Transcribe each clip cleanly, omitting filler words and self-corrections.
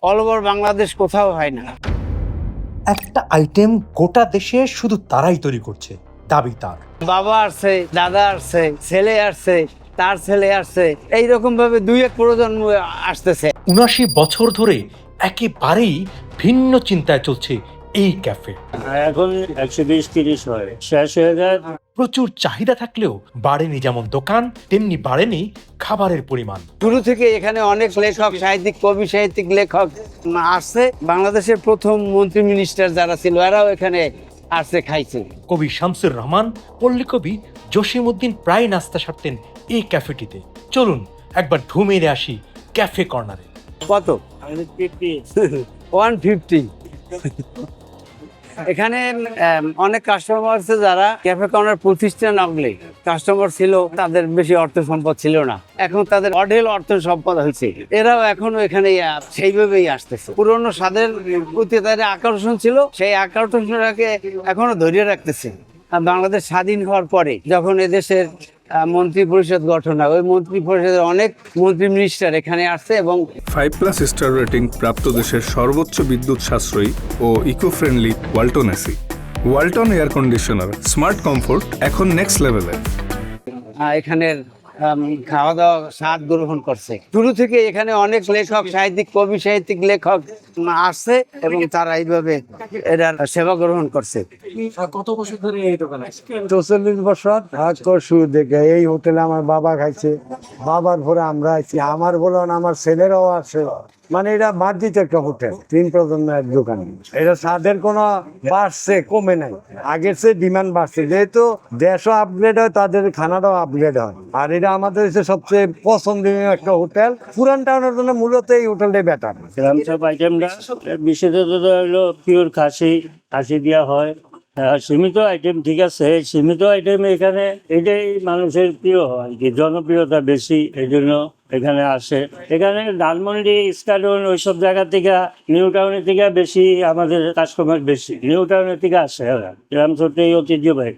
All over Bangladesh কোথাও হয় না। একটা আইটেম গোটা দেশে শুধু তারাই তৈরি করছে, দাবি তার। বাবা আসছে, দাদা আসছে, ছেলে আসছে, তার ছেলে আসছে, এইরকম ভাবে দুই এক প্রজন্ম আসতেছে। ৭৯ বছর ধরে একেবারেই ভিন্ন চিন্তায় চলছে এই ক্যাফে। এখন 120-30 হয়, শেষ হয়ে যায়। প্রচুর চাহিদা থাকলেও বাড়েনি যেমন দোকান, তেমনি বাড়েনি খাবারের পরিমাণ। শুরু থেকে এখানে অনেক লেখক, সাহিত্যিক, কবি, সাহিত্যিক, লেখক আসছে। বাংলাদেশের প্রথম মন্ত্রী মিনিস্টার যারা ছিল এরাও এখানে আসছে, খাইছে। কবি শামসুর রহমান, পল্লীকবি জসিমউদ্দিন প্রায় নাস্তা সারতেন এই ক্যাফেটিতে। চলুন একবার ঢু মেরে আসি ক্যাফে কর্নারে। কত? 150। এখানে অনেক কাস্টমার আছে যারা ক্যাফে কর্নার প্রতিষ্ঠান আগলে কাস্টমার ছিল, তাদের বেশি অর্থ সম্পদ ছিল না, এখন তাদের অঢেল অর্থ সম্পদ হয়েছে। এরাও এখনো এখানে সেইভাবেই আসতেছে। পুরনো স্বাদের প্রতি তাদের আকর্ষণ ছিল, সেই আকর্ষণটাকে এখনো ধরে রাখতেছে। বাংলাদেশ স্বাধীন হওয়ার পরে যখন এদেশের মন্ত্রী পরিষদ গঠন হয়, ওই মন্ত্রী পরিষদের অনেক মন্ত্রী মিনিস্টার এখানে আসছে এবং 5+ স্টার রেটিং প্রাপ্ত দেশের সর্বোচ্চ বিদ্যুৎ সাশ্রয়ী ও eco friendly Walton AC. Walton air conditioner, smart comfort এখন নেক্সট লেভেলে। এখানের খাওয়া দাওয়া স্বাদ গ্রহণ করছে। শুরু থেকে এখানে অনেক লেখক, সাহিত্যিক, কবি, সাহিত্যিক, লেখক আসছে এবং তারা এইভাবে এটার সেবা গ্রহণ করছে। কত বছর ধরে এই দোকানে? ৪৪ বছর শুরু থেকে এই হোটেলে আমার বাবা খাইছে, বাবার পরে আমরা আছি, আমার বলুন আমার ছেলেরাও আছে। মানে এটা মার্জিত একটা হোটেল, 3 প্রজন্মের দোকান। এটা স্বাদের কোনো বাড়ছে, কমে নাই। আগের চেয়ে ডিমান্ড বাড়ছে, যেহেতু দেশও আপগ্রেড হয়, তাদের খানাটাও আপগ্রেড হয়। আর এটা আমাদের হচ্ছে সবচেয়ে পছন্দনীয় একটা হোটেল। পুরান টাউনের জন্য মূলত এই হোটেলটাই বেটার। গ্রামসব আইটেমটা বিশেষত হলো পিওর খাসি দেওয়া হয়। সীমিত আইটেম, ঠিক আছে, সীমিত আইটেম এখানে এটাই মানুষের প্রিয় হয়, কি জনপ্রিয়তা বেশি, এই জন্য এখানে আসে। এখানে ধানমন্ডি, ইস্কাটন, ওইসব জায়গা থেকে, নিউ টাউনের থেকে বেশি আমাদের কাস্টমার বেশি নিউ টাউনের থেকে আসে। গ্রামসবটা এই ঐতিহ্যবাহী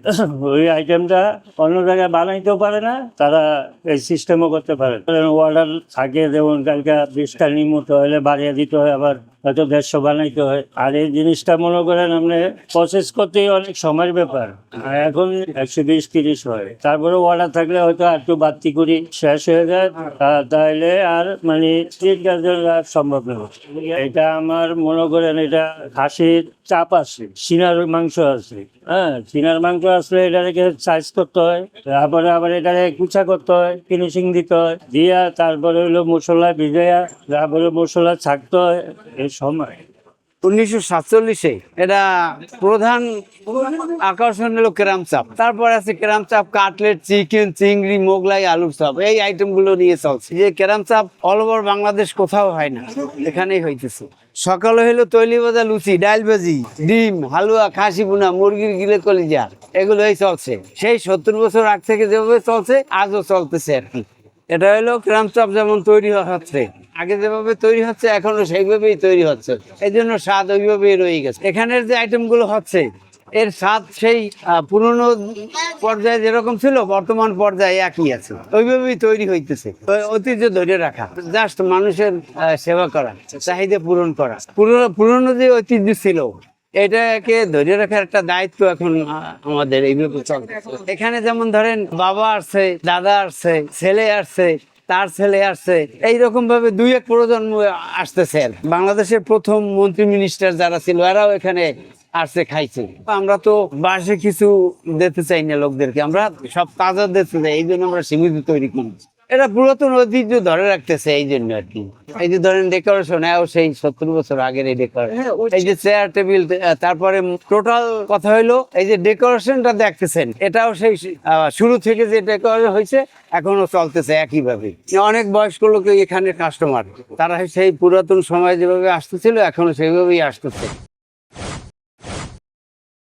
ওই আইটেমটা অন্য জায়গায় বানাইতেও পারে না, তারা এই সিস্টেমও করতে পারে। অর্ডার থাকে, যেমন কালকে 20টা নিমত হলে বাড়িয়ে দিতে হয়, আবার হয়তো 150 বানাইতে হয়। আর এই জিনিসটা মনে করেন আপনি প্রসেস করতেই অনেক সময়ের ব্যাপার। আর এখন 120-30 হয়, তারপরে অর্ডার থাকলে হয়তো একটু বাড়তি করি, শেষ হয়ে যায়, তাহলে আর মানে স্ট্রিট গার্জেন আর সম্ভব নয়। এটা আমার মনে করেন এটা খাসির চাপ আছে, সিনার মাংস আছে। সিনার মাংস আসলে এটাকে সাইজ করতে হয়, তারপরে আবার এটাকে কুচা করতে হয়, ফিনিশিং দিতে হয়, দিয়া তারপরে হলো মশলা ভিজাইয়া, তারপরে মশলা ছাকতে হয়। এই সময় 1947-এ এটা প্রধান আকর্ষণ হলো কেরাম চাপ। তারপর আছে কেরাম চাপ, কাটলেট, চিকেন, চিংড়ি, মোগলাই, আলুর চাপ, এই আইটেম গুলো নিয়ে চলছে। যে কেরাম চাপ অল ওভার বাংলাদেশ কোথাও হয় না, এখানেই হইতেছে। সকালে হলো তৈলি ভাজা, লুচি, ডাল ভাজি, ডিম, হালুয়া, খাসি বুনা, মুরগির গিলে কলিজা, এগুলোই চলছে। সেই 70 বছর আগ থেকে যেভাবে চলছে আজও চলতেছে আর কি। এটা হলো কেরাম চাপ যেমন তৈরি হচ্ছে, আগে যেভাবে তৈরি হচ্ছে এখনো সেইভাবেই তৈরি হচ্ছে, এই জন্য স্বাদ ওইভাবেই রয়ে গেছে। এখানের যে আইটেম গুলো হচ্ছে এর স্বাদ সেই পুরনো পর্যায়ে যেরকম ছিল বর্তমান পর্যায়ে একই আছে, ওইভাবেই তৈরি হইতেছে। ঐতিহ্য ধরে রাখা, জাস্ট মানুষের সেবা করা, চাহিদা পূরণ করা। পুরনো যে ঐতিহ্য ছিল এটাকে ধরে রাখার একটা দায়িত্ব এখন আমাদের এইভাবে চলছে। এখানে যেমন ধরেন বাবা আসছে, দাদা আসছে, ছেলে আসছে, তার ছেলে আসছে, এইরকম ভাবে দুই এক প্রজন্ম আসতেছে। বাংলাদেশের প্রথম মন্ত্রী মিনিস্টার যারা ছিল এরাও এখানে আসছে, খাইছে। আমরা তো বাসে কিছু দিতে চাই না লোকদেরকে, আমরা সব তাজা দিতে চাই, এই জন্য আমরা সীমিত তৈরি করি। এটা পুরাতন ঐতিহ্য ধরে রাখতেছে, এই জন্য আর কি। এই যে ধরেন ডেকোরেশন, সেই 70 বছর আগের এই ডেকোরেশন, এই যে চেয়ার টেবিল, তারপরে টোটাল কথা হইলো এই যে ডেকোরেশনটা দেখতেছেন, এটাও সেই শুরু থেকে যে ডেকোরেশন হয়েছে এখনো চলতেছে একইভাবে। অনেক বয়স্ক লোক এখানে কাস্টমার, তারা সেই পুরাতন সময় যেভাবে আসতেছিল এখনো সেইভাবেই আসতেছে।